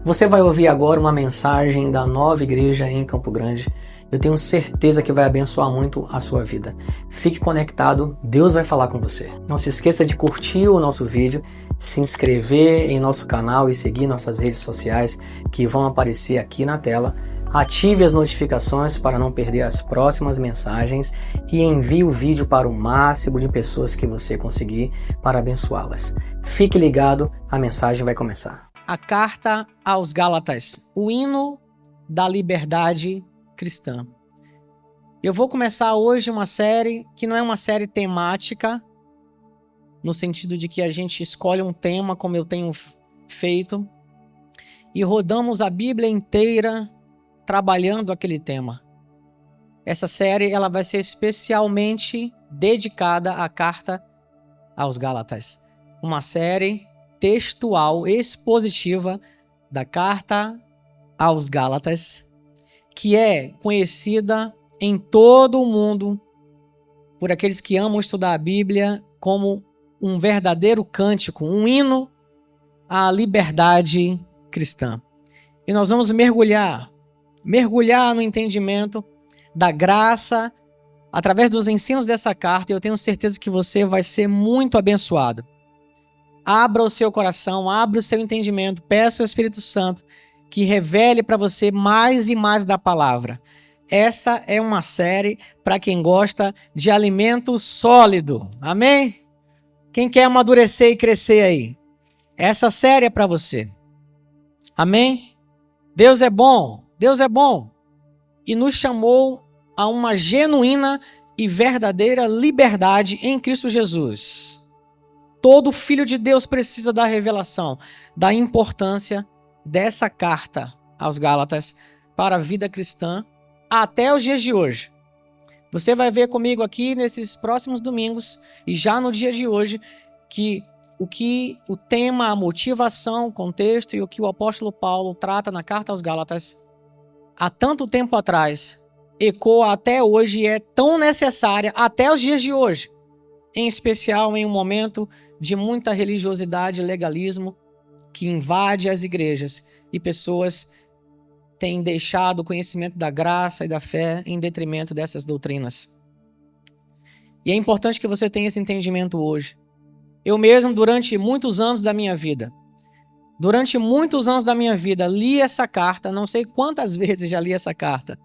Você vai ouvir agora uma mensagem da Nova Igreja em Campo Grande. Eu tenho certeza que vai abençoar muito a sua vida. Fique conectado, Deus vai falar com você. Não se esqueça de curtir o nosso vídeo, se inscrever em nosso canal e seguir nossas redes sociais que vão aparecer aqui na tela. Ative as notificações para não perder as próximas mensagens e envie o vídeo para o máximo de pessoas que você conseguir para abençoá-las. Fique ligado, a mensagem vai começar. A Carta aos Gálatas, o hino da liberdade cristã. Eu vou começar hoje uma série que não é uma série temática, no sentido de que a gente escolhe um tema como eu tenho feito e rodamos a Bíblia inteira trabalhando aquele tema. Essa série ela vai ser especialmente dedicada à Carta aos Gálatas. Uma série textual, expositiva da Carta aos Gálatas, que é conhecida em todo o mundo por aqueles que amam estudar a Bíblia como um verdadeiro cântico, um hino à liberdade cristã. E nós vamos mergulhar no entendimento da graça através dos ensinos dessa carta, e eu tenho certeza que você vai ser muito abençoado. Abra o seu coração, abra o seu entendimento, peça ao Espírito Santo que revele para você mais e mais da palavra. Essa é uma série para quem gosta de alimento sólido. Amém? Quem quer amadurecer e crescer aí? Essa série é para você. Amém? Deus é bom. Deus é bom. E nos chamou a uma genuína e verdadeira liberdade em Cristo Jesus. Todo filho de Deus precisa da revelação, da importância dessa carta aos Gálatas para a vida cristã até os dias de hoje. Você vai ver comigo aqui nesses próximos domingos e já no dia de hoje que o tema, a motivação, o contexto e o que o apóstolo Paulo trata na carta aos Gálatas há tanto tempo atrás ecoa até hoje e é tão necessária até os dias de hoje, em especial em um momento de muita religiosidade e legalismo que invade as igrejas e pessoas têm deixado o conhecimento da graça e da fé em detrimento dessas doutrinas. E é importante que você tenha esse entendimento hoje. Eu mesmo, durante muitos anos da minha vida, li essa carta, não sei quantas vezes já li essa carta,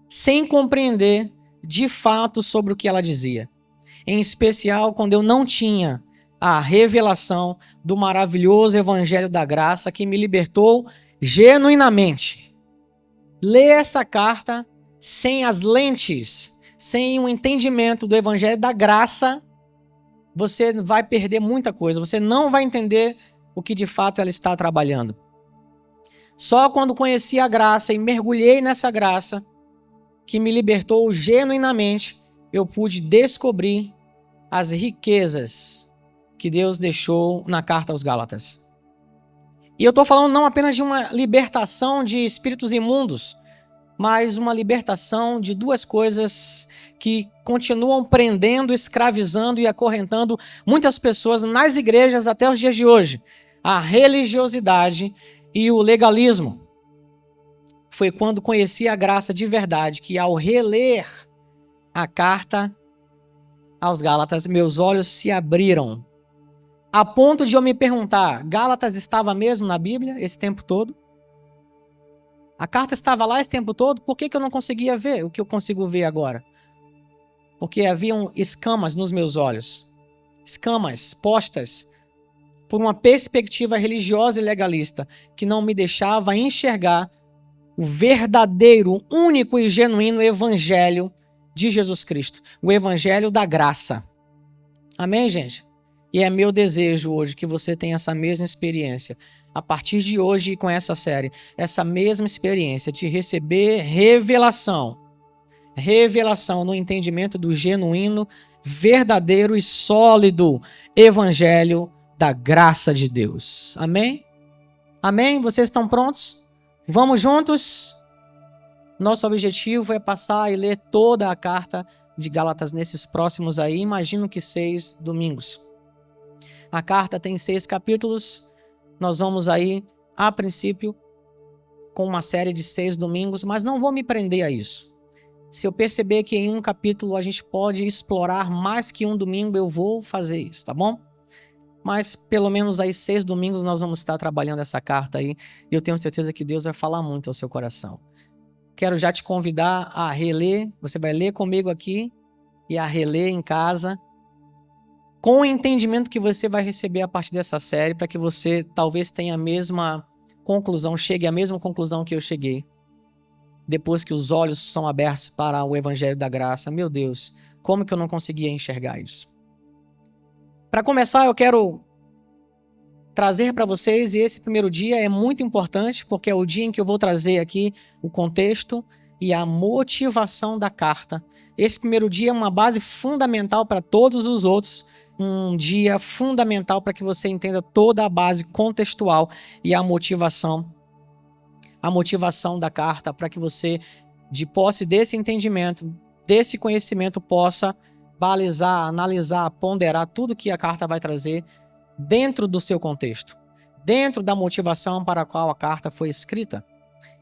sem compreender de fato sobre o que ela dizia. Em especial quando eu não tinha a revelação do maravilhoso evangelho da graça que me libertou genuinamente. Ler essa carta sem as lentes, sem o entendimento do evangelho da graça, você vai perder muita coisa, você não vai entender o que de fato ela está trabalhando. Só quando conheci a graça e mergulhei nessa graça, que me libertou genuinamente, eu pude descobrir as riquezas que Deus deixou na carta aos Gálatas. E eu estou falando não apenas de uma libertação de espíritos imundos, mas uma libertação de duas coisas que continuam prendendo, escravizando e acorrentando muitas pessoas nas igrejas até os dias de hoje: a religiosidade e o legalismo. Foi quando conheci a graça de verdade que, ao reler a carta aos Gálatas, meus olhos se abriram, a ponto de eu me perguntar: Gálatas estava mesmo na Bíblia esse tempo todo? A carta estava lá esse tempo todo? Por que eu não conseguia ver o que eu consigo ver agora? Porque haviam escamas nos meus olhos, escamas postas por uma perspectiva religiosa e legalista que não me deixava enxergar o verdadeiro, único e genuíno evangelho de Jesus Cristo, o evangelho da graça. Amém, gente? E é meu desejo hoje que você tenha essa mesma experiência, a partir de hoje e com essa série, essa mesma experiência de receber revelação no entendimento do genuíno, verdadeiro e sólido evangelho da graça de Deus. Amém? Amém? Vocês estão prontos? Vamos juntos? Nosso objetivo é passar e ler toda a carta de Gálatas nesses próximos aí, imagino que 6 domingos. A carta tem 6 capítulos, nós vamos aí a princípio, com uma série de 6 domingos, mas não vou me prender a isso. Se eu perceber que em um capítulo a gente pode explorar mais que um domingo, eu vou fazer isso, tá bom? Mas pelo menos aí 6 domingos nós vamos estar trabalhando essa carta aí, e eu tenho certeza que Deus vai falar muito ao seu coração. Quero já te convidar a reler, você vai ler comigo aqui e a reler em casa, com o entendimento que você vai receber a partir dessa série, para que você talvez tenha a mesma conclusão, chegue à mesma conclusão que eu cheguei. Depois que os olhos são abertos para o Evangelho da Graça, meu Deus, como que eu não conseguia enxergar isso? Para começar, eu quero trazer para vocês, e esse primeiro dia é muito importante, porque é o dia em que eu vou trazer aqui o contexto e a motivação da carta. Esse primeiro dia é uma base fundamental para todos os outros, um dia fundamental para que você entenda toda a base contextual e a motivação da carta, para que você, de posse desse entendimento, desse conhecimento, possa balizar, analisar, ponderar tudo que a carta vai trazer dentro do seu contexto, dentro da motivação para a qual a carta foi escrita.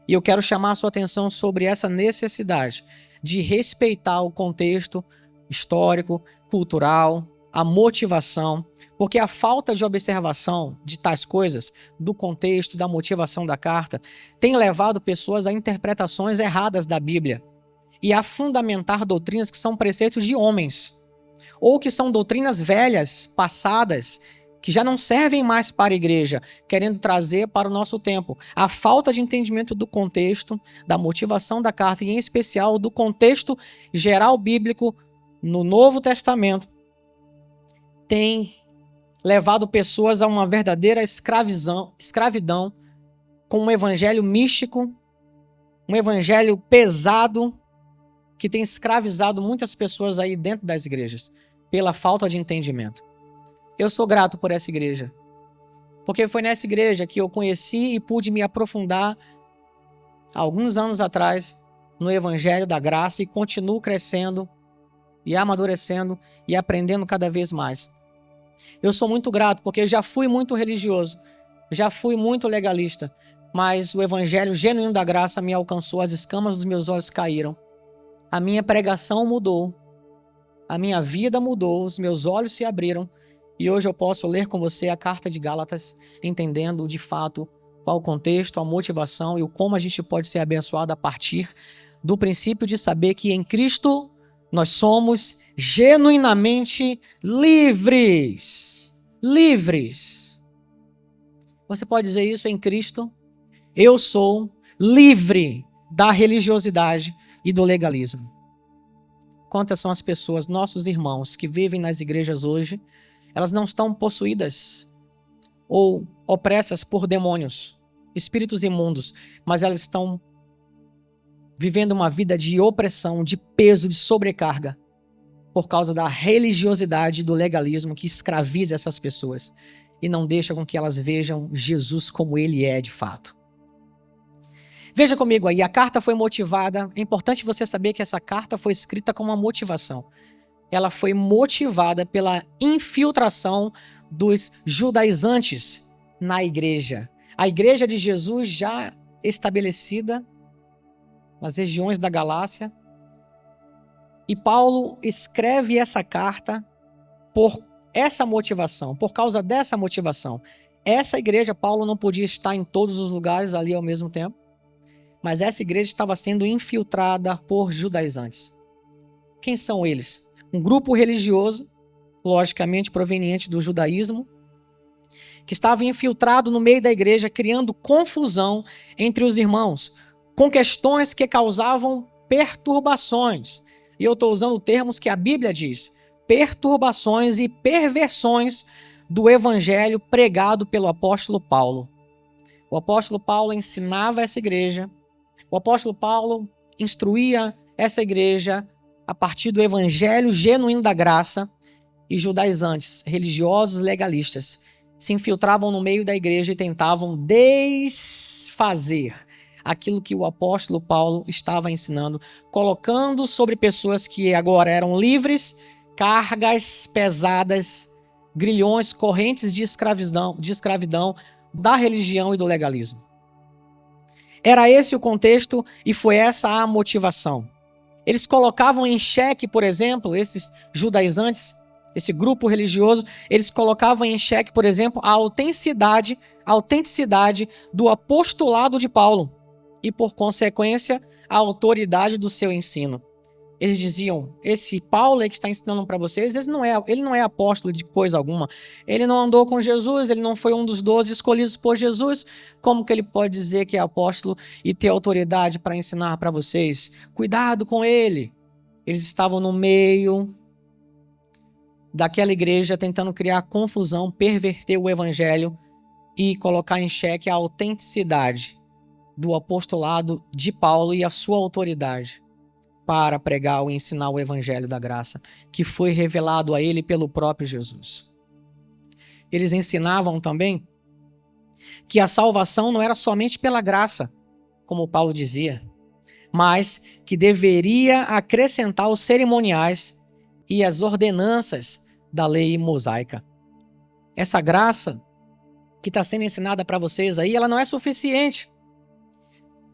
E eu quero chamar a sua atenção sobre essa necessidade de respeitar o contexto histórico, cultural, a motivação, porque a falta de observação de tais coisas, do contexto, da motivação da carta, tem levado pessoas a interpretações erradas da Bíblia e a fundamentar doutrinas que são preceitos de homens, ou que são doutrinas velhas, passadas, que já não servem mais para a igreja, querendo trazer para o nosso tempo. A falta de entendimento do contexto, da motivação da carta, e em especial do contexto geral bíblico no Novo Testamento, tem levado pessoas a uma verdadeira escravidão, com um evangelho místico, um evangelho pesado, que tem escravizado muitas pessoas aí dentro das igrejas, pela falta de entendimento. Eu sou grato por essa igreja, porque foi nessa igreja que eu conheci e pude me aprofundar há alguns anos atrás no Evangelho da Graça, e continuo crescendo e amadurecendo e aprendendo cada vez mais. Eu sou muito grato porque eu já fui muito religioso, já fui muito legalista, mas o Evangelho genuíno da Graça me alcançou, as escamas dos meus olhos caíram, a minha pregação mudou, a minha vida mudou, os meus olhos se abriram, e hoje eu posso ler com você a carta de Gálatas, entendendo de fato qual o contexto, a motivação e o como a gente pode ser abençoado a partir do princípio de saber que em Cristo nós somos genuinamente livres. Livres. Você pode dizer isso em Cristo? Eu sou livre da religiosidade e do legalismo. Quantas são as pessoas, nossos irmãos, que vivem nas igrejas hoje, elas não estão possuídas ou opressas por demônios, espíritos imundos, mas elas estão vivendo uma vida de opressão, de peso, de sobrecarga, por causa da religiosidade e do legalismo que escraviza essas pessoas e não deixa com que elas vejam Jesus como ele é de fato. Veja comigo aí, a carta foi motivada, é importante você saber que essa carta foi escrita com uma motivação. Ela foi motivada pela infiltração dos judaizantes na igreja. A igreja de Jesus já estabelecida nas regiões da Galácia. E Paulo escreve essa carta por essa motivação, por causa dessa motivação. Essa igreja, Paulo não podia estar em todos os lugares ali ao mesmo tempo, mas essa igreja estava sendo infiltrada por judaizantes. Quem são eles? Um grupo religioso, logicamente proveniente do judaísmo, que estava infiltrado no meio da igreja, criando confusão entre os irmãos, com questões que causavam perturbações. E eu estou usando termos que a Bíblia diz, perturbações e perversões do evangelho pregado pelo apóstolo Paulo. O apóstolo Paulo ensinava essa igreja, o apóstolo Paulo instruía essa igreja a partir do evangelho genuíno da graça, e judaizantes, religiosos legalistas, se infiltravam no meio da igreja e tentavam desfazer aquilo que o apóstolo Paulo estava ensinando, colocando sobre pessoas que agora eram livres, cargas pesadas, grilhões, correntes de escravidão, da religião e do legalismo. Era esse o contexto e foi essa a motivação. Eles colocavam em xeque, por exemplo, esses judaizantes, esse grupo religioso, eles colocavam em xeque, por exemplo, a autenticidade do apostolado de Paulo e, por consequência, a autoridade do seu ensino. Eles diziam, esse Paulo que está ensinando para vocês, ele não é apóstolo de coisa alguma. Ele não andou com Jesus, ele não foi um dos 12 escolhidos por Jesus. Como que ele pode dizer que é apóstolo e ter autoridade para ensinar para vocês? Cuidado com ele. Eles estavam no meio daquela igreja tentando criar confusão, perverter o evangelho e colocar em xeque a autenticidade do apostolado de Paulo e a sua autoridade para pregar ou ensinar o evangelho da graça, que foi revelado a ele pelo próprio Jesus. Eles ensinavam também que a salvação não era somente pela graça, como Paulo dizia, mas que deveria acrescentar os cerimoniais e as ordenanças da lei mosaica. Essa graça que está sendo ensinada para vocês aí, ela não é suficiente.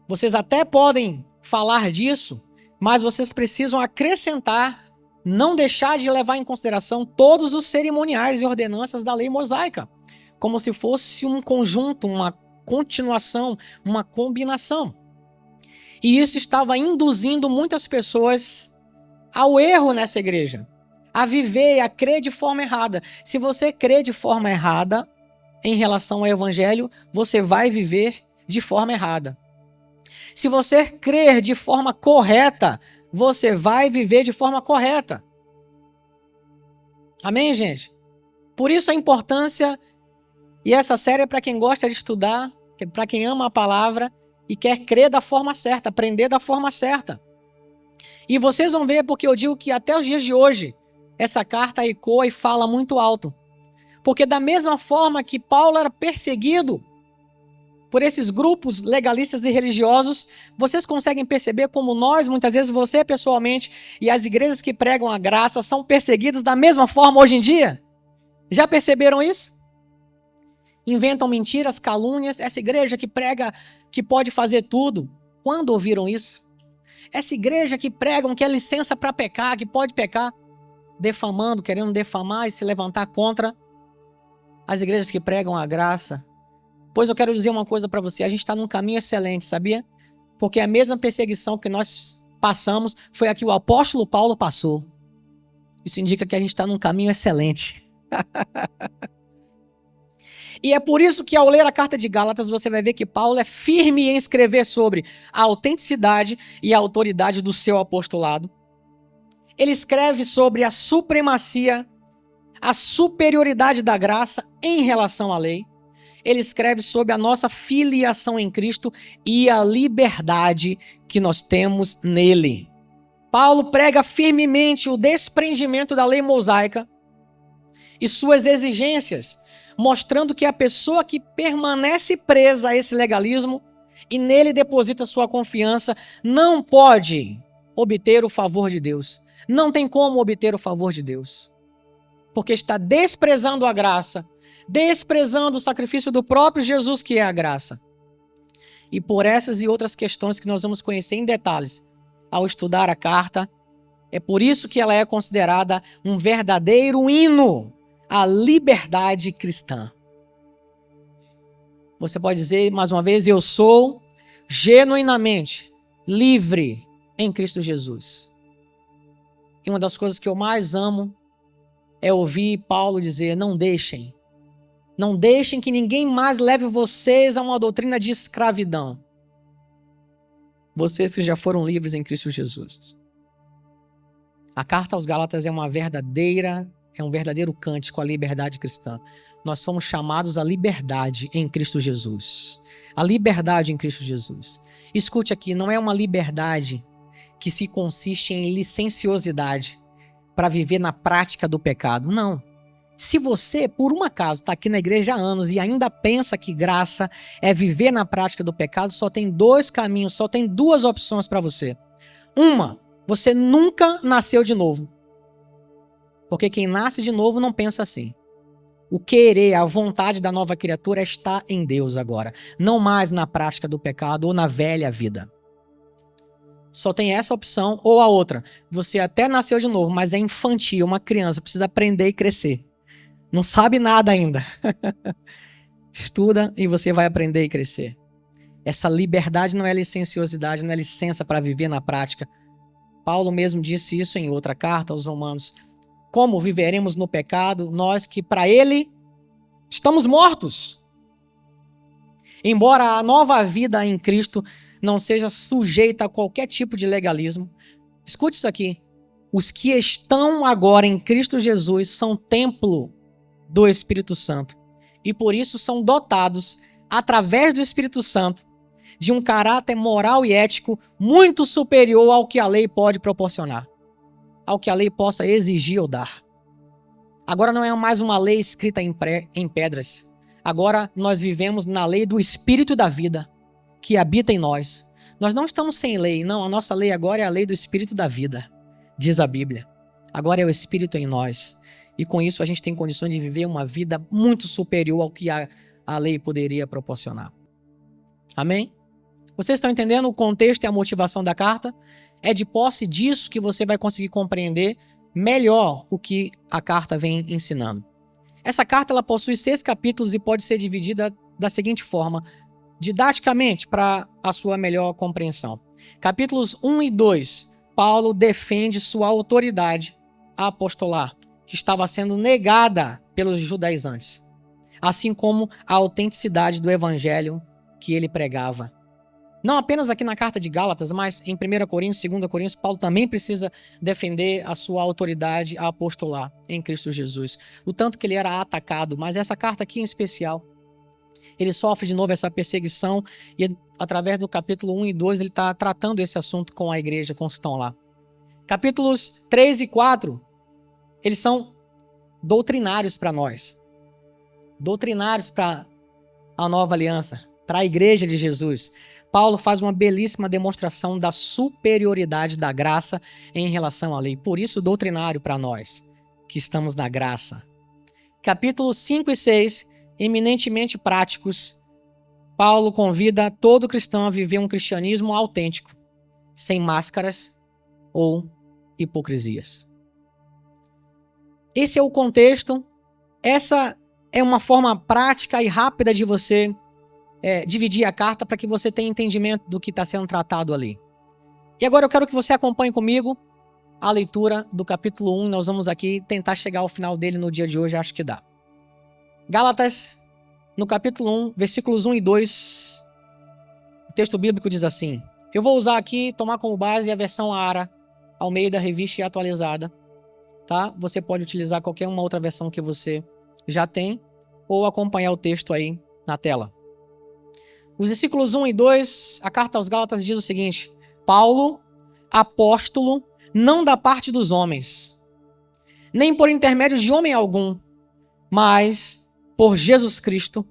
Vocês até podem falar disso, mas vocês precisam acrescentar, não deixar de levar em consideração todos os cerimoniais e ordenanças da lei mosaica, como se fosse um conjunto, uma continuação, uma combinação. E isso estava induzindo muitas pessoas ao erro nessa igreja, a viver e a crer de forma errada. Se você crê de forma errada em relação ao evangelho, você vai viver de forma errada. Se você crer de forma correta, você vai viver de forma correta. Amém, gente? Por isso a importância, e essa série é para quem gosta de estudar, para quem ama a palavra e quer crer da forma certa, aprender da forma certa. E vocês vão ver porque eu digo que até os dias de hoje, essa carta ecoa e fala muito alto. Porque da mesma forma que Paulo era perseguido por esses grupos legalistas e religiosos, vocês conseguem perceber como nós, muitas vezes você pessoalmente, e as igrejas que pregam a graça são perseguidas da mesma forma hoje em dia? Já perceberam isso? Inventam mentiras, calúnias. Essa igreja que prega que pode fazer tudo. Quando ouviram isso? Essa igreja que pregam que é licença para pecar, que pode pecar, defamando, querendo defamar e se levantar contra as igrejas que pregam a graça. Pois eu quero dizer uma coisa para você, a gente está num caminho excelente, sabia? Porque a mesma perseguição que nós passamos foi a que o apóstolo Paulo passou. Isso indica que a gente está num caminho excelente. E é por isso que ao ler a carta de Gálatas você vai ver que Paulo é firme em escrever sobre a autenticidade e a autoridade do seu apostolado. Ele escreve sobre a supremacia, a superioridade da graça em relação à lei. Ele escreve sobre a nossa filiação em Cristo e a liberdade que nós temos nele. Paulo prega firmemente o desprendimento da lei mosaica e suas exigências, mostrando que a pessoa que permanece presa a esse legalismo e nele deposita sua confiança não pode obter o favor de Deus. Não tem como obter o favor de Deus, porque está desprezando a graça, desprezando o sacrifício do próprio Jesus, que é a graça. E por essas e outras questões que nós vamos conhecer em detalhes ao estudar a carta, é por isso que ela é considerada um verdadeiro hino à liberdade cristã. Você pode dizer mais uma vez, eu sou genuinamente livre em Cristo Jesus. E uma das coisas que eu mais amo é ouvir Paulo dizer, não deixem que ninguém mais leve vocês a uma doutrina de escravidão. Vocês que já foram livres em Cristo Jesus. A carta aos Gálatas é um verdadeiro cântico à liberdade cristã. Nós fomos chamados à liberdade em Cristo Jesus. A liberdade em Cristo Jesus. Escute aqui, não é uma liberdade que se consiste em licenciosidade para viver na prática do pecado. Não. Se você, por um acaso, está aqui na igreja há anos e ainda pensa que graça é viver na prática do pecado, só tem dois caminhos, só tem duas opções para você. Uma, você nunca nasceu de novo. Porque quem nasce de novo não pensa assim. O querer, a vontade da nova criatura está em Deus agora. Não mais na prática do pecado ou na velha vida. Só tem essa opção ou a outra. Você até nasceu de novo, mas é infantil, uma criança, precisa aprender e crescer. Não sabe nada ainda. Estuda e você vai aprender e crescer. Essa liberdade não é licenciosidade, não é licença para viver na prática. Paulo mesmo disse isso em outra carta aos Romanos. Como viveremos no pecado, nós que para ele estamos mortos? Embora a nova vida em Cristo não seja sujeita a qualquer tipo de legalismo, escute isso aqui. Os que estão agora em Cristo Jesus são templo do Espírito Santo e por isso são dotados, através do Espírito Santo, de um caráter moral e ético muito superior ao que a lei pode proporcionar, ao que a lei possa exigir ou dar. Agora não é mais uma lei escrita em pedras. Agora nós vivemos na lei do Espírito da vida, que habita em nós. Nós não estamos sem lei, não. A nossa lei agora é a lei do Espírito da vida, diz a Bíblia. Agora é o Espírito em nós. E com isso a gente tem condições de viver uma vida muito superior ao que a lei poderia proporcionar. Amém? Vocês estão entendendo o contexto e a motivação da carta? É de posse disso que você vai conseguir compreender melhor o que a carta vem ensinando. Essa carta ela possui 6 capítulos e pode ser dividida da seguinte forma, didaticamente, para a sua melhor compreensão. Capítulos 1 e 2, Paulo defende sua autoridade apostolar, que estava sendo negada pelos judaizantes, assim como a autenticidade do evangelho que ele pregava. Não apenas aqui na carta de Gálatas, mas em 1 Coríntios, 2 Coríntios, Paulo também precisa defender a sua autoridade apostolar em Cristo Jesus. O tanto que ele era atacado, mas essa carta aqui em especial, ele sofre de novo essa perseguição e através do capítulo 1 e 2 ele está tratando esse assunto com a igreja, com os que estão lá. Capítulos 3 e 4, eles são doutrinários para nós. Doutrinários para a nova aliança, para a igreja de Jesus. Paulo faz uma belíssima demonstração da superioridade da graça em relação à lei. Por isso, doutrinário para nós, que estamos na graça. Capítulos 5 e 6, eminentemente práticos. Paulo convida todo cristão a viver um cristianismo autêntico, sem máscaras ou hipocrisias. Esse é o contexto. Essa é uma forma prática e rápida de você dividir a carta para que você tenha entendimento do que está sendo tratado ali. E agora eu quero que você acompanhe comigo a leitura do capítulo 1. Nós vamos aqui tentar chegar ao final dele no dia de hoje, acho que dá. Gálatas, no capítulo 1, versículos 1 e 2, o texto bíblico diz assim. Eu vou usar aqui, tomar como base a versão ARA, Almeida, revista e atualizada. Tá? Você pode utilizar qualquer uma outra versão que você já tem ou acompanhar o texto aí na tela. Os versículos 1 e 2, a carta aos Gálatas diz o seguinte: Paulo, apóstolo, não da parte dos homens, nem por intermédio de homem algum, mas por Jesus Cristo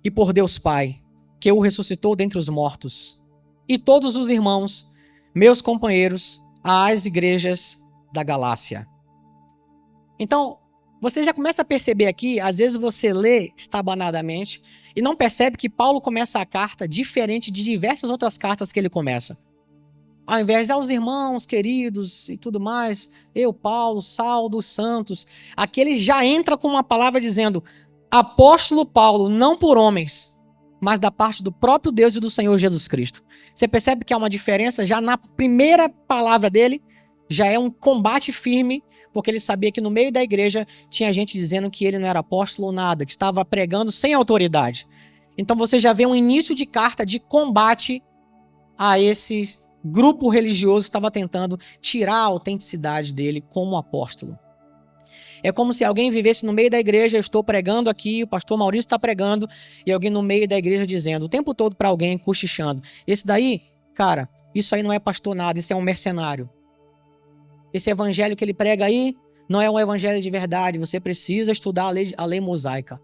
e por Deus Pai, que o ressuscitou dentre os mortos, e todos os irmãos, meus companheiros, às igrejas da Galácia. Então, você já começa a perceber aqui, às vezes você lê estabanadamente e não percebe que Paulo começa a carta diferente de diversas outras cartas que ele começa. Ao invés de aos irmãos queridos e tudo mais, eu, Paulo, Saulo dos santos, aqui ele já entra com uma palavra dizendo apóstolo Paulo, não por homens, mas da parte do próprio Deus e do Senhor Jesus Cristo. Você percebe que há uma diferença já na primeira palavra dele, já é um combate firme, porque ele sabia que no meio da igreja tinha gente dizendo que ele não era apóstolo ou nada, que estava pregando sem autoridade. Então você já vê um início de carta de combate a esse grupo religioso que estava tentando tirar a autenticidade dele como apóstolo. É como se alguém vivesse no meio da igreja, eu estou pregando aqui, o pastor Maurício está pregando, e alguém no meio da igreja dizendo o tempo todo para alguém, cochichando. Esse daí, cara, isso aí não é pastor nada, isso é um mercenário. Esse evangelho que ele prega aí não é um evangelho de verdade. Você precisa estudar a lei mosaica.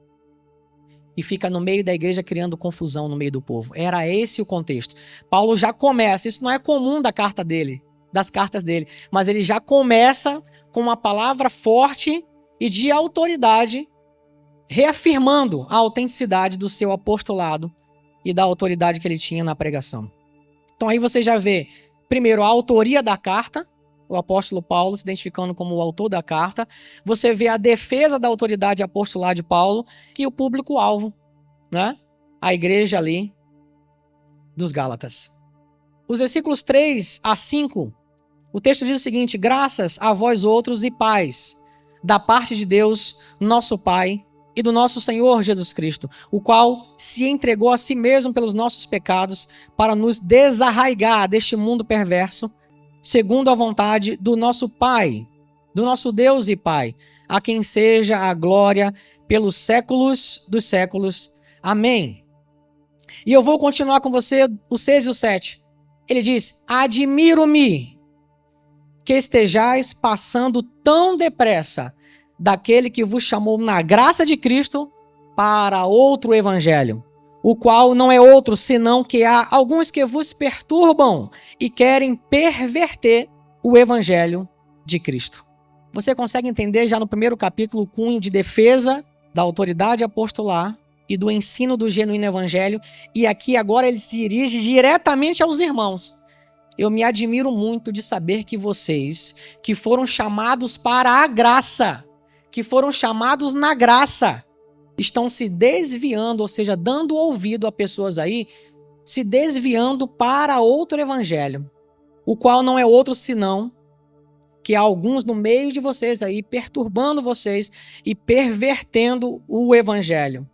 E fica no meio da igreja criando confusão no meio do povo. Era esse o contexto. Paulo já começa, isso não é comum da carta dele, das cartas dele, mas ele já começa com uma palavra forte e de autoridade reafirmando a autenticidade do seu apostolado e da autoridade que ele tinha na pregação. Então aí você já vê, primeiro, a autoria da carta, o apóstolo Paulo se identificando como o autor da carta. Você vê a defesa da autoridade apostolar de Paulo e o público-alvo, né? A igreja ali dos Gálatas. Os versículos 3 a 5, o texto diz o seguinte: graças a vós outros e paz, da parte de Deus, nosso Pai, e do nosso Senhor Jesus Cristo, o qual se entregou a si mesmo pelos nossos pecados para nos desarraigar deste mundo perverso, segundo a vontade do nosso Pai, do nosso Deus e Pai, a quem seja a glória pelos séculos dos séculos. Amém. E eu vou continuar com você o 6 e o 7. Ele diz: admiro-me que estejais passando tão depressa daquele que vos chamou na graça de Cristo para outro evangelho, o qual não é outro senão que há alguns que vos perturbam e querem perverter o evangelho de Cristo. Você consegue entender já no primeiro capítulo o cunho de defesa da autoridade apostolar e do ensino do genuíno evangelho, e aqui agora ele se dirige diretamente aos irmãos. Eu me admiro muito de saber que vocês, que foram chamados para a graça, que foram chamados na graça, estão se desviando, ou seja, dando ouvido a pessoas aí, se desviando para outro evangelho, o qual não é outro senão que há alguns no meio de vocês aí perturbando vocês e pervertendo o evangelho.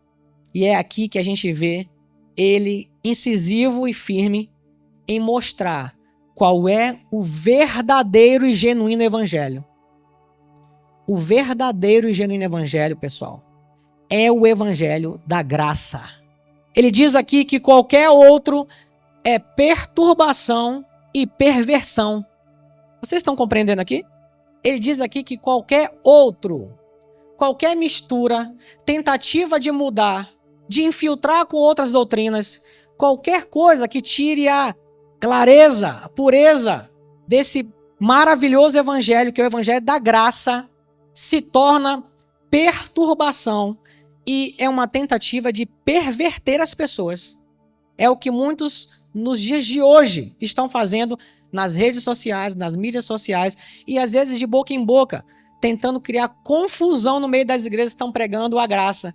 E é aqui que a gente vê ele incisivo e firme em mostrar qual é o verdadeiro e genuíno evangelho. O verdadeiro e genuíno evangelho, pessoal, é o evangelho da graça. Ele diz aqui que qualquer outro é perturbação e perversão. Vocês estão compreendendo aqui? Ele diz aqui que qualquer outro, qualquer mistura, tentativa de mudar, de infiltrar com outras doutrinas, qualquer coisa que tire a clareza, a pureza desse maravilhoso evangelho, que é o evangelho da graça, se torna perturbação e é uma tentativa de perverter as pessoas. É o que muitos nos dias de hoje estão fazendo nas redes sociais, nas mídias sociais e às vezes de boca em boca, tentando criar confusão no meio das igrejas que estão pregando a graça.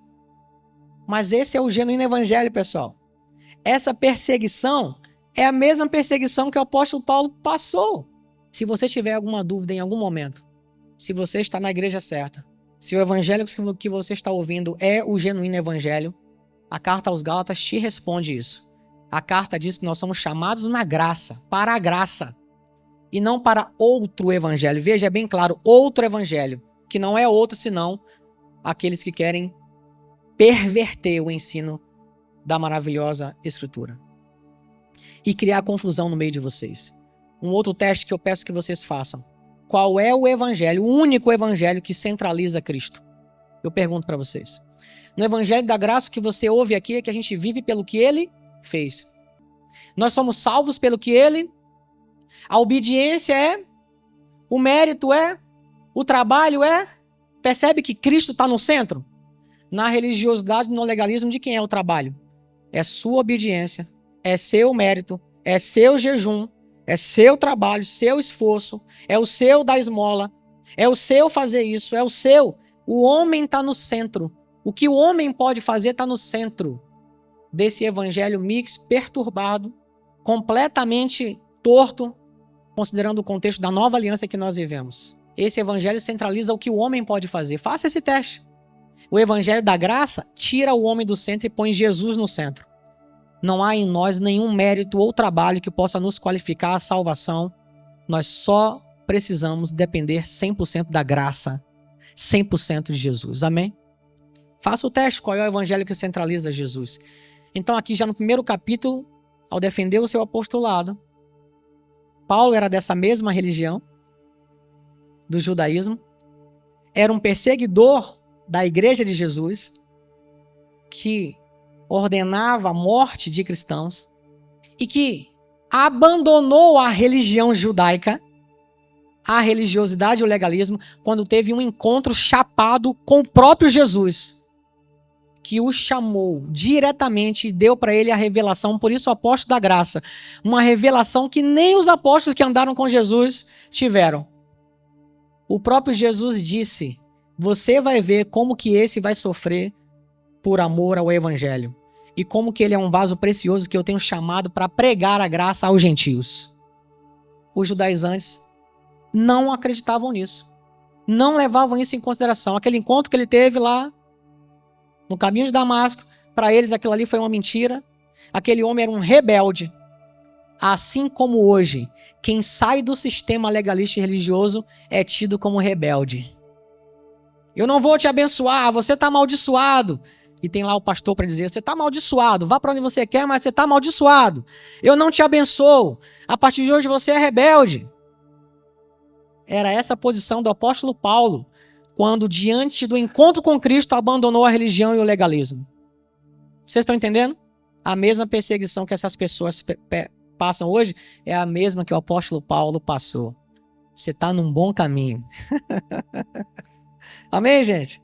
Mas esse é o genuíno evangelho, pessoal. Essa perseguição é a mesma perseguição que o apóstolo Paulo passou. Se você tiver alguma dúvida em algum momento, se você está na igreja certa, se o evangelho que você está ouvindo é o genuíno evangelho, a carta aos Gálatas te responde isso. A carta diz que nós somos chamados na graça, para a graça, e não para outro evangelho. Veja, é bem claro, outro evangelho, que não é outro senão aqueles que querem perverter o ensino da maravilhosa Escritura e criar confusão no meio de vocês. Um outro teste que eu peço que vocês façam. Qual é o evangelho, o único evangelho que centraliza Cristo? Eu pergunto para vocês. No evangelho da graça, o que você ouve aqui é que a gente vive pelo que ele fez. Nós somos salvos pelo que ele... A obediência é... O mérito é... O trabalho é... Percebe que Cristo está no centro? Na religiosidade, no legalismo, de quem é o trabalho? É sua obediência, é seu mérito, é seu jejum, é seu trabalho, seu esforço, é o seu dar esmola, é o seu fazer isso, é o seu. O homem está no centro. O que o homem pode fazer está no centro desse evangelho mix, perturbado, completamente torto, considerando o contexto da nova aliança que nós vivemos. Esse evangelho centraliza o que o homem pode fazer. Faça esse teste. O evangelho da graça tira o homem do centro e põe Jesus no centro. Não há em nós nenhum mérito ou trabalho que possa nos qualificar à salvação. Nós só precisamos depender 100% da graça, 100% de Jesus. Amém? Faça o teste, qual é o evangelho que centraliza Jesus. Então aqui já no primeiro capítulo, ao defender o seu apostolado, Paulo era dessa mesma religião, do judaísmo, era um perseguidor da igreja de Jesus, que ordenava a morte de cristãos e que abandonou a religião judaica, a religiosidade e o legalismo, quando teve um encontro chapado com o próprio Jesus. que o chamou diretamente e deu para ele a revelação, por isso o apóstolo da graça, uma revelação que nem os apóstolos que andaram com Jesus tiveram. O próprio Jesus disse: você vai ver como que esse vai sofrer por amor ao evangelho e como que ele é um vaso precioso que eu tenho chamado para pregar a graça aos gentios. Os judaizantes não acreditavam nisso, não levavam isso em consideração. Aquele encontro que ele teve lá no caminho de Damasco, para eles aquilo ali foi uma mentira. Aquele homem era um rebelde. Assim como hoje, quem sai do sistema legalista e religioso é tido como rebelde. Eu não vou te abençoar, você está amaldiçoado. E tem lá o pastor para dizer: você está amaldiçoado, vá para onde você quer, mas você está amaldiçoado. Eu não te abençoo, a partir de hoje você é rebelde. Era essa a posição do apóstolo Paulo, quando diante do encontro com Cristo abandonou a religião e o legalismo. Vocês estão entendendo? A mesma perseguição que essas pessoas passam hoje é a mesma que o apóstolo Paulo passou. Você está num bom caminho. Amém, gente?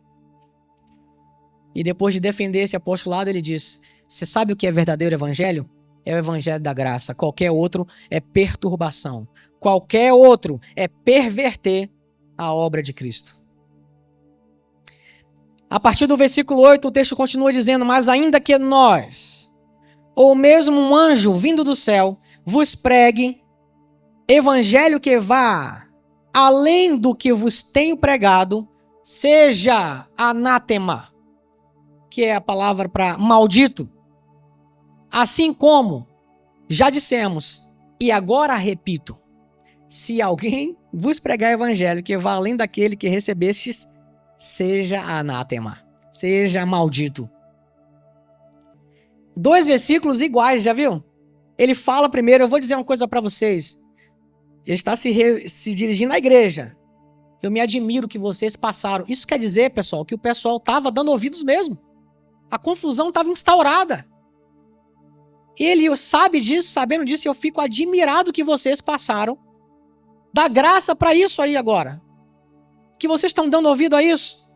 E depois de defender esse apostolado, ele diz: você sabe o que é verdadeiro evangelho? É o evangelho da graça. Qualquer outro é perturbação. Qualquer outro é perverter a obra de Cristo. A partir do versículo 8, o texto continua dizendo: mas ainda que nós, ou mesmo um anjo vindo do céu, vos pregue evangelho que vá além do que vos tenho pregado, seja anátema, que é a palavra para maldito. Assim como já dissemos, e agora repito, se alguém vos pregar evangelho que vá além daquele que recebestes, seja anátema, seja maldito. 2 versículos iguais, já viu? Ele fala primeiro: eu vou dizer uma coisa para vocês. Ele está se dirigindo à igreja. Eu me admiro que vocês passaram. Isso quer dizer, pessoal, que o pessoal estava dando ouvidos mesmo. A confusão estava instaurada. Ele sabe disso, sabendo disso, eu fico admirado que vocês passaram. Dá graça para isso aí agora. Que vocês estão dando ouvido a isso.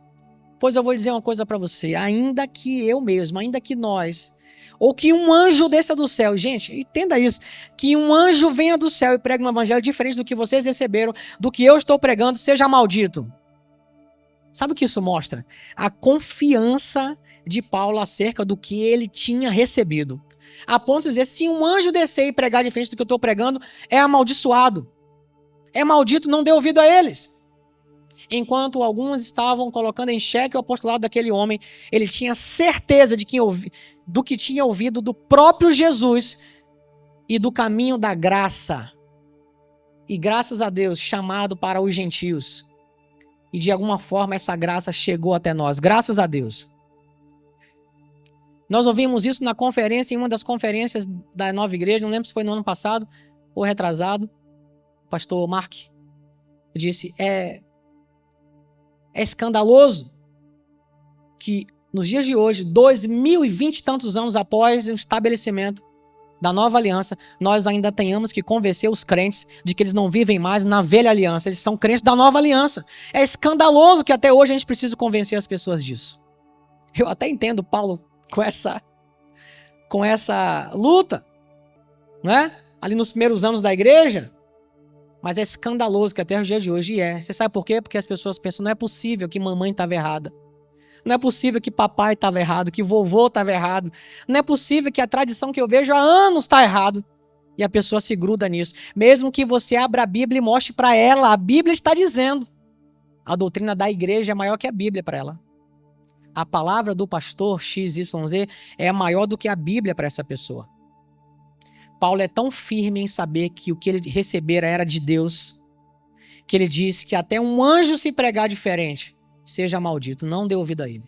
Pois eu vou dizer uma coisa para você. Ainda que eu mesmo, ainda que nós, ou que um anjo desça do céu. Gente, entenda isso. Que um anjo venha do céu e pregue um evangelho diferente do que vocês receberam, do que eu estou pregando, seja maldito. Sabe o que isso mostra? A confiança de Paulo acerca do que ele tinha recebido. A ponto de dizer: se um anjo descer e pregar diferente do que eu estou pregando, é amaldiçoado. É maldito, não dê ouvido a eles. Enquanto alguns estavam colocando em xeque o apostolado daquele homem, ele tinha certeza do que tinha ouvido do próprio Jesus e do caminho da graça. E graças a Deus, chamado para os gentios. E de alguma forma essa graça chegou até nós. Graças a Deus. Nós ouvimos isso na conferência, em uma das conferências da Nova Igreja, não lembro se foi no ano passado ou retrasado. O pastor Mark disse: é escandaloso que nos dias de hoje, 2020 e tantos anos após o estabelecimento da nova aliança, nós ainda tenhamos que convencer os crentes de que eles não vivem mais na velha aliança, eles são crentes da nova aliança. É escandaloso que até hoje a gente precisa convencer as pessoas disso. Eu até entendo Paulo com essa luta, não é? Ali nos primeiros anos da igreja, mas é escandaloso que até os dias de hoje é. Você sabe por quê? Porque as pessoas pensam: não é possível que mamãe estava errada. Não é possível que papai estava errado, que vovô estava errado. Não é possível que a tradição que eu vejo há anos está errado. E a pessoa se gruda nisso. Mesmo que você abra a Bíblia e mostre para ela, a Bíblia está dizendo. A doutrina da igreja é maior que a Bíblia para ela. A palavra do pastor XYZ é maior do que a Bíblia para essa pessoa. Paulo é tão firme em saber que o que ele recebera era de Deus, que ele diz que até um anjo se pregar diferente, seja maldito, não dê ouvido a ele.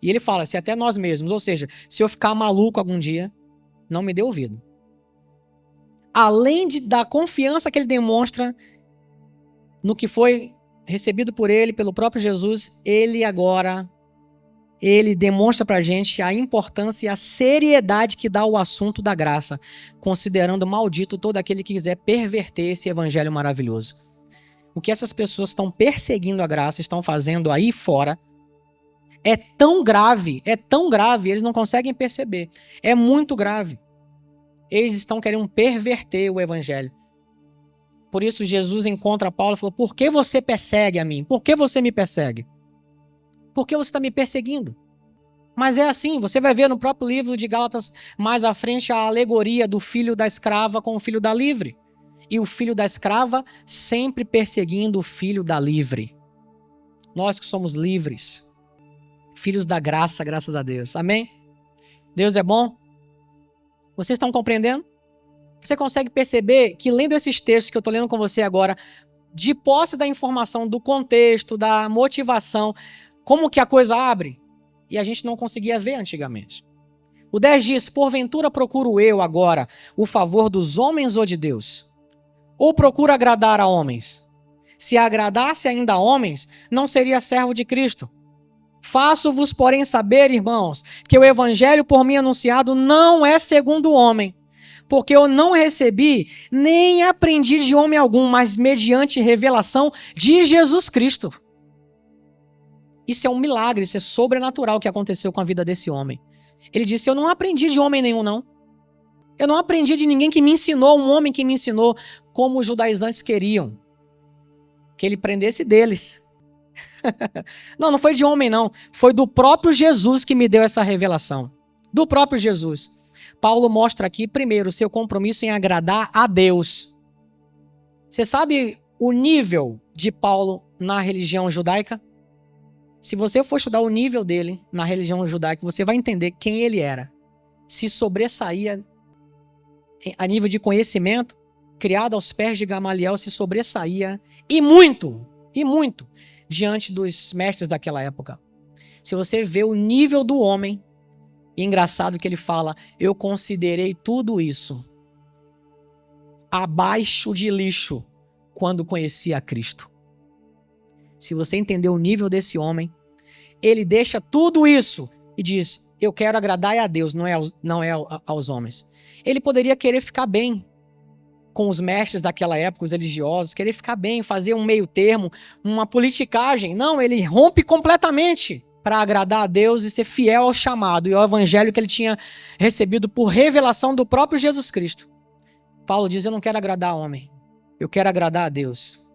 E ele fala: se até nós mesmos, ou seja, se eu ficar maluco algum dia, não me dê ouvido. Além da confiança que ele demonstra no que foi recebido por ele, pelo próprio Jesus, ele demonstra pra gente a importância e a seriedade que dá ao assunto da graça, considerando maldito todo aquele que quiser perverter esse evangelho maravilhoso. O que essas pessoas estão perseguindo a graça, estão fazendo aí fora, é tão grave, eles não conseguem perceber. É muito grave. Eles estão querendo perverter o evangelho. Por isso Jesus encontra Paulo e falou: por que você persegue a mim? Por que você me persegue? Por que você está me perseguindo? Mas é assim, você vai ver no próprio livro de Gálatas, mais à frente, a alegoria do filho da escrava com o filho da livre. E o filho da escrava sempre perseguindo o filho da livre. Nós que somos livres, filhos da graça, graças a Deus. Amém? Deus é bom? Vocês estão compreendendo? Você consegue perceber que lendo esses textos que eu estou lendo com você agora, de posse da informação, do contexto, da motivação, como que a coisa abre? E a gente não conseguia ver antigamente. O 10 diz: porventura procuro eu agora o favor dos homens ou de Deus? Ou procuro agradar a homens? Se agradasse ainda a homens, não seria servo de Cristo. Faço-vos, porém, saber, irmãos, que o evangelho por mim anunciado não é segundo o homem, porque eu não recebi nem aprendi de homem algum, mas mediante revelação de Jesus Cristo. Isso é um milagre, isso é sobrenatural que aconteceu com a vida desse homem. Ele disse: eu não aprendi de homem nenhum, não. Eu não aprendi de ninguém que me ensinou, um homem que me ensinou como os judaizantes queriam que ele prendesse deles. Não foi de homem, não. Foi do próprio Jesus que me deu essa revelação. Do próprio Jesus. Paulo mostra aqui, primeiro, seu compromisso em agradar a Deus. Você sabe o nível de Paulo na religião judaica? Se você for estudar o nível dele na religião judaica, você vai entender quem ele era. Se sobressaía a nível de conhecimento, criado aos pés de Gamaliel, se sobressaía e muito, diante dos mestres daquela época. Se você vê o nível do homem, engraçado que ele fala: eu considerei tudo isso abaixo de lixo quando conheci a Cristo. Se você entender o nível desse homem, ele deixa tudo isso e diz: eu quero agradar a Deus, não é aos homens. Ele poderia querer ficar bem com os mestres daquela época, os religiosos, querer ficar bem, fazer um meio termo, uma politicagem. Não, ele rompe completamente para agradar a Deus e ser fiel ao chamado e ao evangelho que ele tinha recebido por revelação do próprio Jesus Cristo. Paulo diz: eu não quero agradar a homem, eu quero agradar a Deus.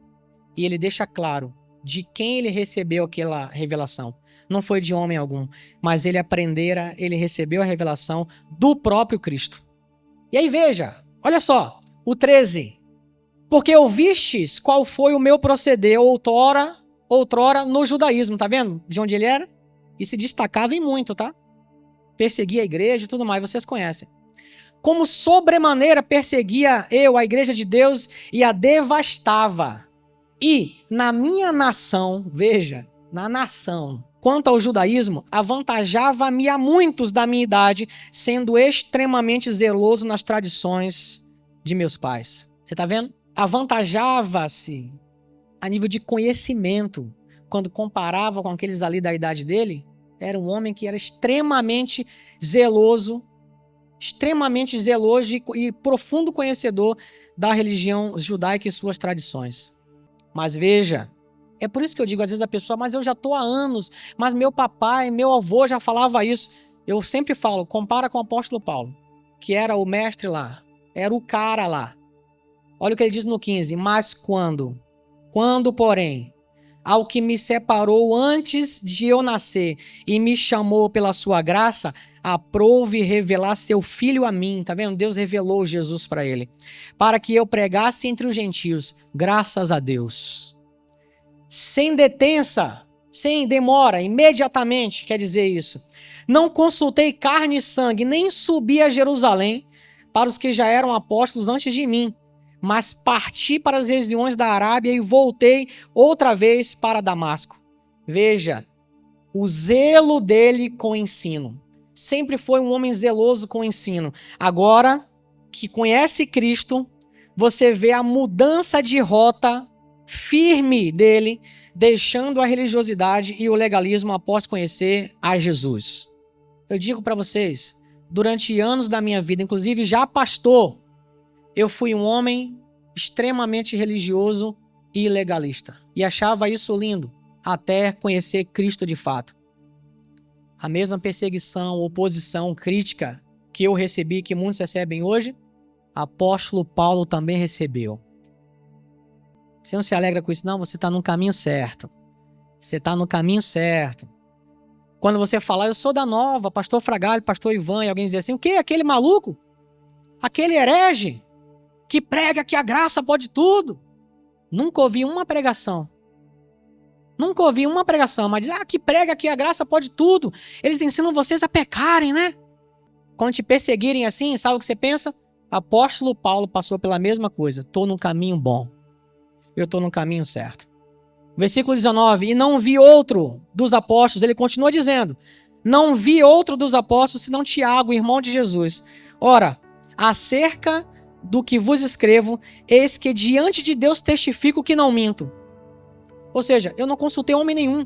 E ele deixa claro de quem ele recebeu aquela revelação. Não foi de homem algum, mas ele recebeu a revelação do próprio Cristo. E aí veja, olha só, o 13. Porque ouvistes qual foi o meu proceder outrora no judaísmo, tá vendo? De onde ele era? E se destacava em muito, tá? Perseguia a igreja e tudo mais, vocês conhecem. Como sobremaneira perseguia eu a igreja de Deus e a devastava. E na minha nação, veja, na nação, quanto ao judaísmo, avantajava-me a muitos da minha idade, sendo extremamente zeloso nas tradições de meus pais. Você tá vendo? Avantajava-se a nível de conhecimento. Quando comparava com aqueles ali da idade dele, era um homem que era extremamente zeloso e profundo conhecedor da religião judaica e suas tradições. Mas veja, é por isso que eu digo às vezes a pessoa: mas eu já estou há anos, mas meu papai, meu avô já falava isso. Eu sempre falo, compara com o apóstolo Paulo, que era o mestre lá, era o cara lá. Olha o que ele diz no 15: mas quando, porém, ao que me separou antes de eu nascer e me chamou pela sua graça, aprouve revelar seu filho a mim. Tá vendo? Deus revelou Jesus para ele, para que eu pregasse entre os gentios, graças a Deus. Sem detença, sem demora, imediatamente, quer dizer isso. Não consultei carne e sangue, nem subi a Jerusalém para os que já eram apóstolos antes de mim, mas parti para as regiões da Arábia e voltei outra vez para Damasco. Veja, o zelo dele com o ensino. Sempre foi um homem zeloso com o ensino. Agora que conhece Cristo, você vê a mudança de rota firme dele, deixando a religiosidade e o legalismo após conhecer a Jesus. Eu digo para vocês, durante anos da minha vida, inclusive já pastor, eu fui um homem extremamente religioso e legalista. E achava isso lindo, até conhecer Cristo de fato. A mesma perseguição, oposição, crítica que eu recebi, que muitos recebem hoje, apóstolo Paulo também recebeu. Você não se alegra com isso, não? Você está no caminho certo. Você está no caminho certo. Quando você falar, eu sou da Nova, pastor Fragalho, pastor Ivan, e alguém dizer assim, o quê? Aquele maluco? Aquele herege que prega que a graça pode tudo? Nunca ouvi uma pregação. Nunca ouvi uma pregação, mas diz, que prega que a graça pode tudo. Eles ensinam vocês a pecarem, né? Quando te perseguirem assim, sabe o que você pensa? Apóstolo Paulo passou pela mesma coisa. Estou no caminho bom. Eu estou no caminho certo. Versículo 19. E não vi outro dos apóstolos. Ele continua dizendo. Não vi outro dos apóstolos senão Tiago, irmão de Jesus. Ora, acerca do que vos escrevo, eis que diante de Deus testifico que não minto. Ou seja, eu não consultei homem nenhum.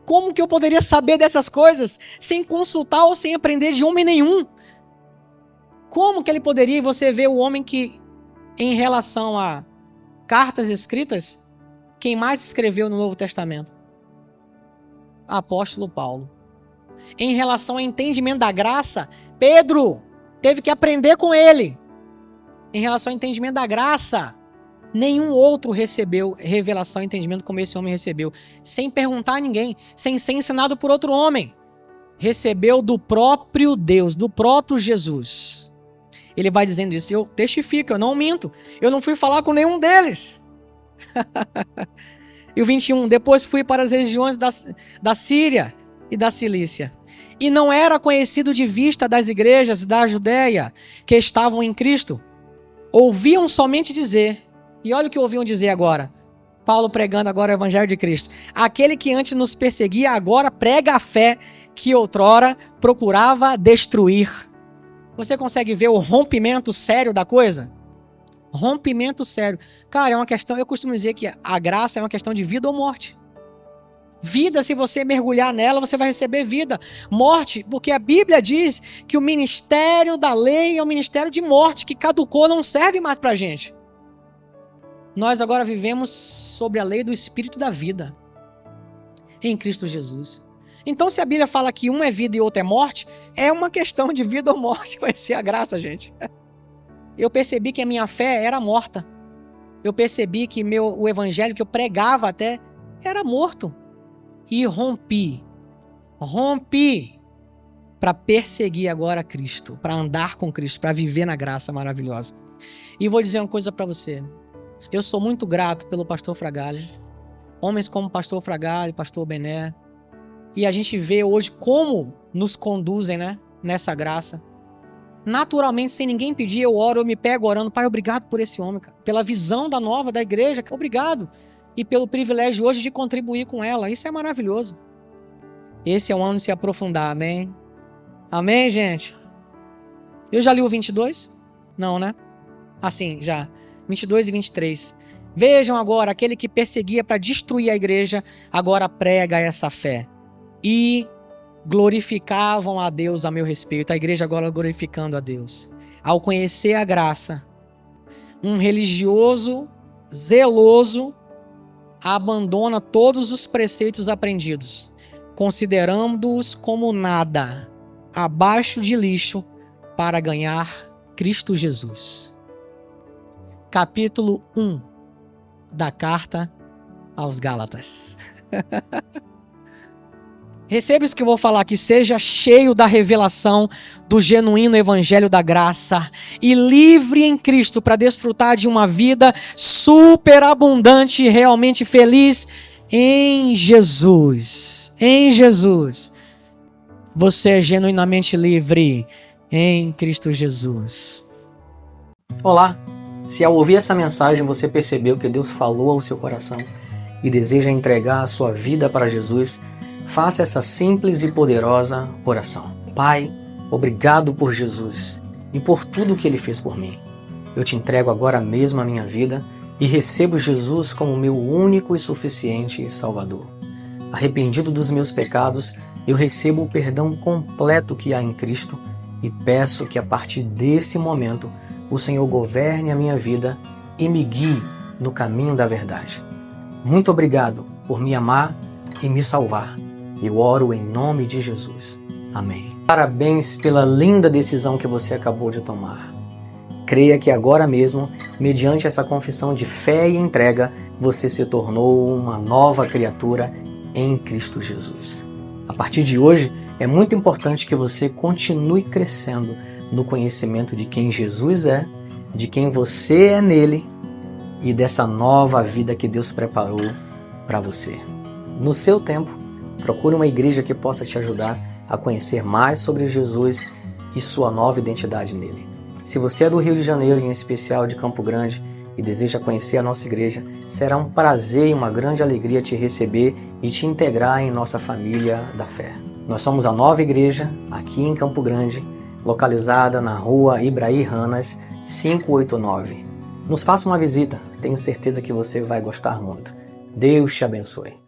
Como que eu poderia saber dessas coisas sem consultar ou sem aprender de homem nenhum? Como que ele poderia? E você vê o homem que, em relação a cartas escritas, quem mais escreveu no Novo Testamento? Apóstolo Paulo. Em relação ao entendimento da graça, Pedro teve que aprender com ele. Em relação ao entendimento da graça, nenhum outro recebeu revelação e entendimento como esse homem recebeu, sem perguntar a ninguém, sem ser ensinado por outro homem. Recebeu do próprio Deus, do próprio Jesus. Ele vai dizendo isso, eu testifico, eu não minto, eu não fui falar com nenhum deles. E o 21, depois fui para as regiões da Síria e da Cilícia, e não era conhecido de vista das igrejas da Judéia que estavam em Cristo. Ouviam somente dizer, e olha o que ouviam dizer agora, Paulo pregando agora o Evangelho de Cristo. Aquele que antes nos perseguia, agora prega a fé que outrora procurava destruir. Você consegue ver o rompimento sério da coisa? Rompimento sério. Cara, é uma questão, eu costumo dizer que a graça é uma questão de vida ou morte. Vida, se você mergulhar nela, você vai receber vida. Morte, porque a Bíblia diz que o ministério da lei é um ministério de morte, que caducou, não serve mais pra gente. Nós agora vivemos sobre a lei do Espírito da vida, em Cristo Jesus. Então, se a Bíblia fala que um é vida e outro é morte, é uma questão de vida ou morte, conhecer a graça, gente. Eu percebi que a minha fé era morta. Eu percebi que o evangelho que eu pregava até era morto. E rompi para perseguir agora Cristo, para andar com Cristo, para viver na graça maravilhosa. E vou dizer uma coisa para você. Eu sou muito grato pelo pastor Fragalho, homens como o pastor Fragalho, pastor Bené, e a gente vê hoje como nos conduzem, né, nessa graça. Naturalmente, sem ninguém pedir, eu oro, eu me pego orando. Pai, obrigado por esse homem, cara. Pela visão da nova, da igreja, obrigado. E pelo privilégio hoje de contribuir com ela. Isso é maravilhoso. Esse é o ano de se aprofundar, amém? Amém, gente? Eu já li o 22? Não, né? Assim, já. 22 e 23. Vejam agora, aquele que perseguia para destruir a igreja, agora prega essa fé. E glorificavam a Deus a meu respeito. A igreja agora glorificando a Deus. Ao conhecer a graça, um religioso, zeloso, abandona todos os preceitos aprendidos, considerando-os como nada, abaixo de lixo, para ganhar Cristo Jesus. Capítulo 1 da carta aos Gálatas. Receba isso que eu vou falar aqui, seja cheio da revelação do genuíno evangelho da graça e livre em Cristo para desfrutar de uma vida superabundante e realmente feliz em Jesus. Em Jesus. Você é genuinamente livre em Cristo Jesus. Olá, se ao ouvir essa mensagem você percebeu que Deus falou ao seu coração e deseja entregar a sua vida para Jesus, faça essa simples e poderosa oração. Pai, obrigado por Jesus e por tudo que Ele fez por mim. Eu te entrego agora mesmo a minha vida e recebo Jesus como meu único e suficiente Salvador. Arrependido dos meus pecados, eu recebo o perdão completo que há em Cristo e peço que a partir desse momento o Senhor governe a minha vida e me guie no caminho da verdade. Muito obrigado por me amar e me salvar. Eu oro em nome de Jesus. Amém. Parabéns pela linda decisão que você acabou de tomar. Creia que agora mesmo, mediante essa confissão de fé e entrega, você se tornou uma nova criatura em Cristo Jesus. A partir de hoje, é muito importante que você continue crescendo no conhecimento de quem Jesus é, de quem você é nele e dessa nova vida que Deus preparou para você. No seu tempo, procure uma igreja que possa te ajudar a conhecer mais sobre Jesus e sua nova identidade nele. Se você é do Rio de Janeiro, em especial de Campo Grande, e deseja conhecer a nossa igreja, será um prazer e uma grande alegria te receber e te integrar em nossa família da fé. Nós somos a nova igreja, aqui em Campo Grande, localizada na rua Ibraí Ranas, 589. Nos faça uma visita, tenho certeza que você vai gostar muito. Deus te abençoe.